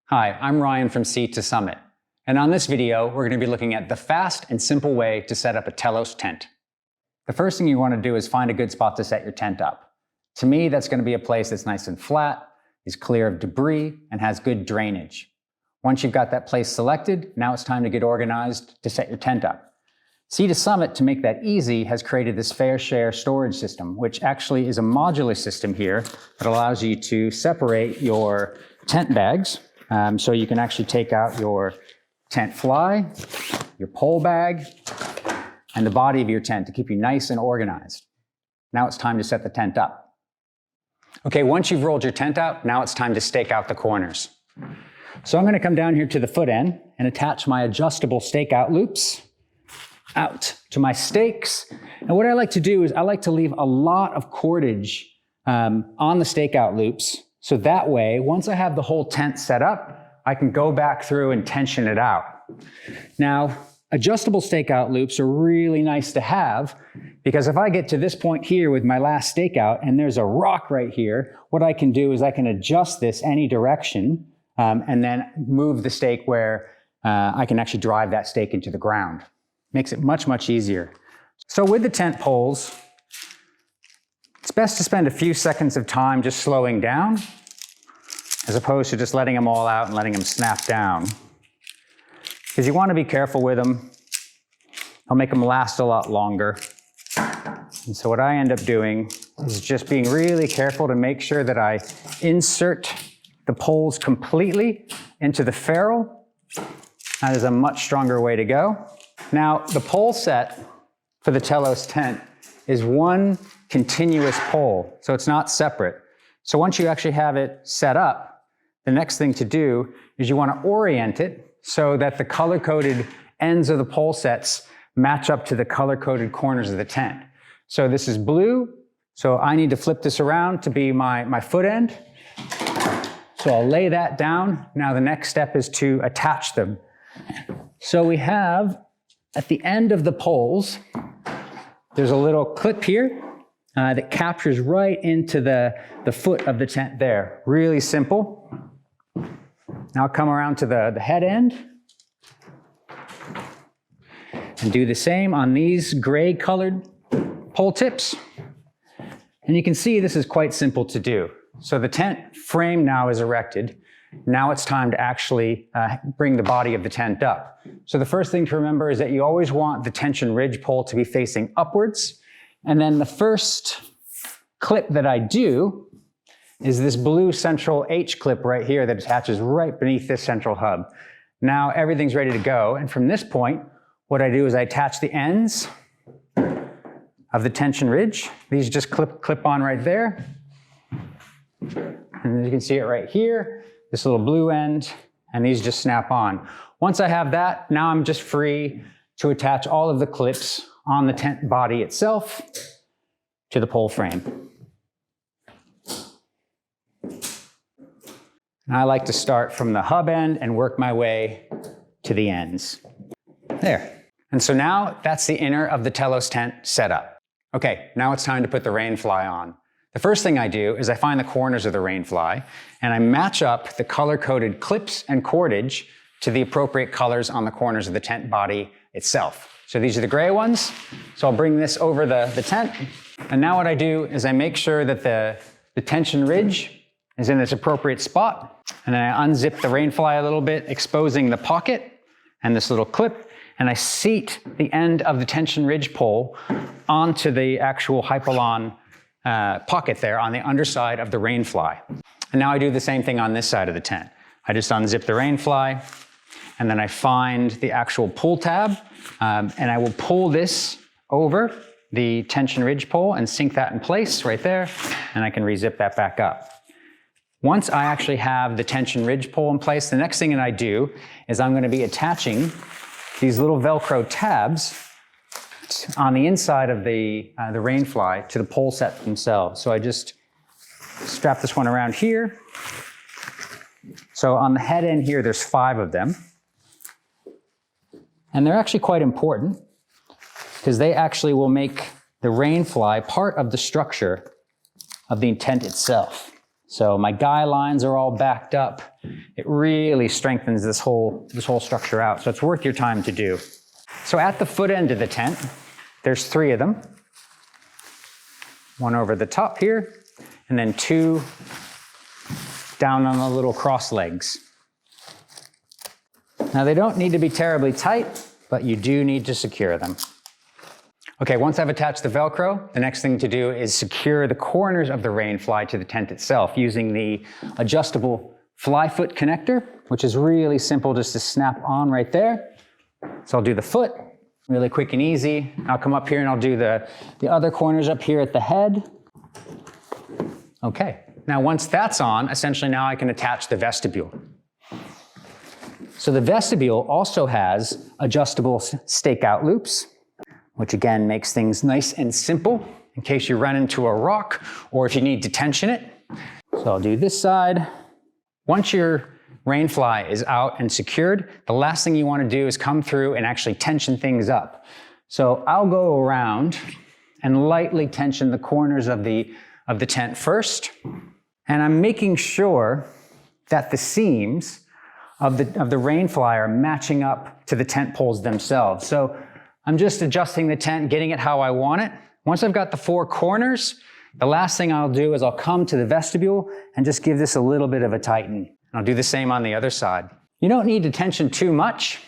Hi, I'm Ryan from Sea to Summit, and on this video we're going to be looking at the fast and simple way to set up a Telos tent. The first thing you want to do is find a good spot to set your tent up. To me, that's going to be a place that's nice and flat, is clear of debris, and has good drainage. Once you've got that place selected, now it's time to get organized to set your tent up. Sea to Summit, to make that easy, has created this fair share storage system, which actually is a modular system here that allows you to separate your tent bags. So you can actually take out your tent fly, your pole bag, and the body of your tent to keep you nice and organized. Now it's time to set the tent up. Okay, once you've rolled your tent out, now it's time to stake out the corners. So I'm going to come down here to the foot end and attach my adjustable stakeout loops out to my stakes. And what I like to do is I like to leave a lot of cordage on the stakeout loops. So that way, once I have the whole tent set up, I can go back through and tension it out. Now, adjustable stakeout loops are really nice to have because if I get to this point here with my last stakeout and there's a rock right here, what I can do is I can adjust this any direction and then move the stake where I can actually drive that stake into the ground. Makes it much, much easier. So with the tent poles, it's best to spend a few seconds of time just slowing down as opposed to just letting them all out and letting them snap down. Because you want to be careful with them. I'll make them last a lot longer. And so what I end up doing is just being really careful to make sure that I insert the poles completely into the ferrule. That is a much stronger way to go. Now, the pole set for the Telos tent is one continuous pole, so it's not separate. So once you actually have it set up, the next thing to do is you want to orient it so that the color-coded ends of the pole sets match up to the color-coded corners of the tent. So this is blue, so I need to flip this around to be my foot end. So I'll lay that down. Now the next step is to attach them. So we have, at the end of the poles, there's a little clip here that captures right into the foot of the tent there. Really simple. Now I'll come around to the head end and do the same on these gray colored pole tips. And you can see this is quite simple to do. So the tent frame now is erected. Now it's time to actually bring the body of the tent up. So the first thing to remember is that you always want the tension ridge pole to be facing upwards. And then the first clip that I do is this blue central H clip right here that attaches right beneath this central hub. Now everything's ready to go. And from this point, what I do is I attach the ends of the tension ridge. These just clip on right there. And you can see it right here, this little blue end, and these just snap on. Once I have that, now I'm just free to attach all of the clips on the tent body itself to the pole frame. And I like to start from the hub end and work my way to the ends. There. And so now that's the inner of the Telos tent set up. Okay, now it's time to put the rain fly on. The first thing I do is I find the corners of the rain fly and I match up the color-coded clips and cordage to the appropriate colors on the corners of the tent body itself. So these are the gray ones. So I'll bring this over the tent. And now what I do is I make sure that the tension ridge is in its appropriate spot. And then I unzip the rain fly a little bit, exposing the pocket and this little clip. And I seat the end of the tension ridge pole onto the actual hypalon pocket there on the underside of the rain fly. And now I do the same thing on this side of the tent. I just unzip the rain fly, and then I find the actual pull tab, and I will pull this over the tension ridge pole and sink that in place right there, and I can re-zip that back up. Once I actually have the tension ridge pole in place, the next thing that I do is I'm going to be attaching these little Velcro tabs on the inside of the rain fly to the pole set themselves. So I just strap this one around here. So on the head end here, there's 5 of them. And they're actually quite important because they actually will make the rain fly part of the structure of the tent itself. So my guy lines are all backed up. It really strengthens this whole structure out. So it's worth your time to do. So at the foot end of the tent, there's 3 of them. One over the top here, and then 2 down on the little cross legs. Now they don't need to be terribly tight, but you do need to secure them. Okay, once I've attached the Velcro, the next thing to do is secure the corners of the rain fly to the tent itself using the adjustable fly foot connector, which is really simple just to snap on right there. So I'll do the foot, really quick and easy. I'll come up here and I'll do the other corners up here at the head. Okay, now once that's on, essentially now I can attach the vestibule. So the vestibule also has adjustable stakeout loops, which again makes things nice and simple in case you run into a rock or if you need to tension it. So I'll do this side. Once your rain fly is out and secured, the last thing you want to do is come through and actually tension things up. So I'll go around and lightly tension the corners of the tent first. And I'm making sure that the seams of the rain fly are matching up to the tent poles themselves. So I'm just adjusting the tent, getting it how I want it. Once I've got the 4 corners, the last thing I'll do is I'll come to the vestibule and just give this a little bit of a tighten. I'll do the same on the other side. You don't need to tension too much.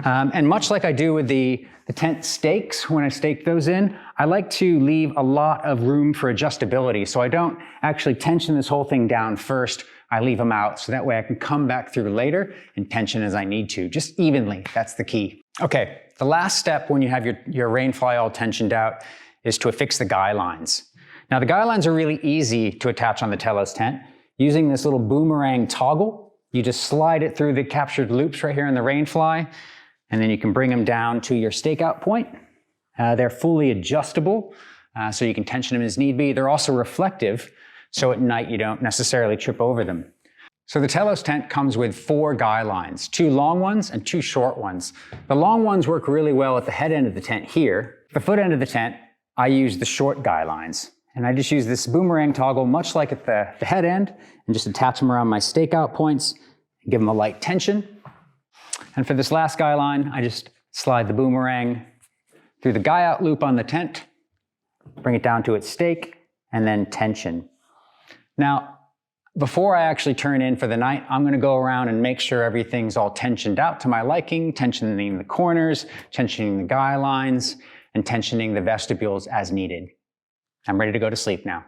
And much like I do with the tent stakes, when I stake those in, I like to leave a lot of room for adjustability. So I don't actually tension this whole thing down first. I leave them out so that way I can come back through later and tension as I need to, just evenly. That's the key. Okay, the last step when you have your rain fly all tensioned out is to affix the guy lines. Now the guy lines are really easy to attach on the Telos tent. Using this little boomerang toggle, you just slide it through the captured loops right here in the rain fly, and then you can bring them down to your stakeout point. They're fully adjustable, so you can tension them as need be. They're also reflective, so at night you don't necessarily trip over them. So the Telos tent comes with 4 guy lines, 2 long ones and 2 short ones. The long ones work really well at the head end of the tent here. The foot end of the tent, I use the short guy lines. And I just use this boomerang toggle, much like at the head end, and just attach them around my stakeout points, and give them a light tension. And for this last guy line, I just slide the boomerang through the guy out loop on the tent, bring it down to its stake, and then tension. Now, before I actually turn in for the night, I'm going to go around and make sure everything's all tensioned out to my liking, tensioning the corners, tensioning the guy lines, and tensioning the vestibules as needed. I'm ready to go to sleep now.